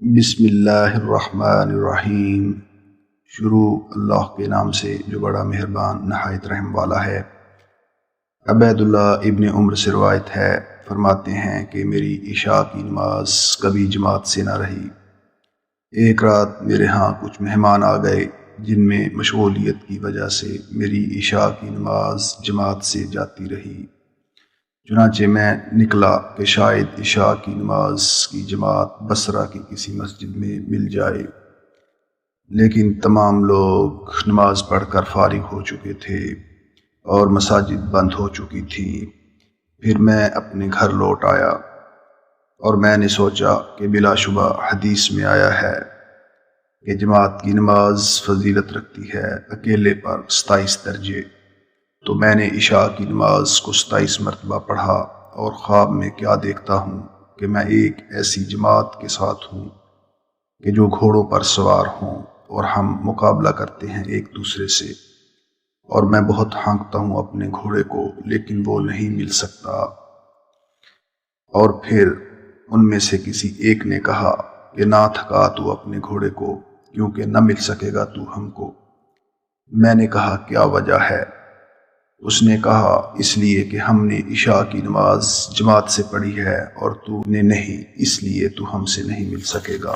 بسم اللہ الرحمن الرحیم۔ شروع اللہ کے نام سے جو بڑا مہربان نہایت رحم والا ہے۔ عبید اللہ ابن عمر سے روایت ہے، فرماتے ہیں کہ میری عشاء کی نماز کبھی جماعت سے نہ رہی۔ ایک رات میرے ہاں کچھ مہمان آ گئے جن میں مشغولیت کی وجہ سے میری عشاء کی نماز جماعت سے جاتی رہی۔ چنانچہ میں نکلا کہ شاید عشاء کی نماز کی جماعت بصرہ کی کسی مسجد میں مل جائے، لیکن تمام لوگ نماز پڑھ کر فارغ ہو چکے تھے اور مساجد بند ہو چکی تھیں۔ پھر میں اپنے گھر لوٹ آیا اور میں نے سوچا کہ بلا شبہ حدیث میں آیا ہے کہ جماعت کی نماز فضیلت رکھتی ہے اکیلے پر 27 درجے۔ تو میں نے عشاء کی نماز کو 27 مرتبہ پڑھا اور خواب میں کیا دیکھتا ہوں کہ میں ایک ایسی جماعت کے ساتھ ہوں کہ جو گھوڑوں پر سوار ہوں اور ہم مقابلہ کرتے ہیں ایک دوسرے سے، اور میں بہت ہانکتا ہوں اپنے گھوڑے کو لیکن وہ نہیں مل سکتا۔ اور پھر ان میں سے کسی ایک نے کہا کہ نہ تھکا تو اپنے گھوڑے کو، کیونکہ نہ مل سکے گا تو ہم کو۔ میں نے کہا کیا وجہ ہے؟ اس نے کہا اس لیے کہ ہم نے عشاء کی نماز جماعت سے پڑھی ہے اور تو نے نہیں، اس لیے تو ہم سے نہیں مل سکے گا۔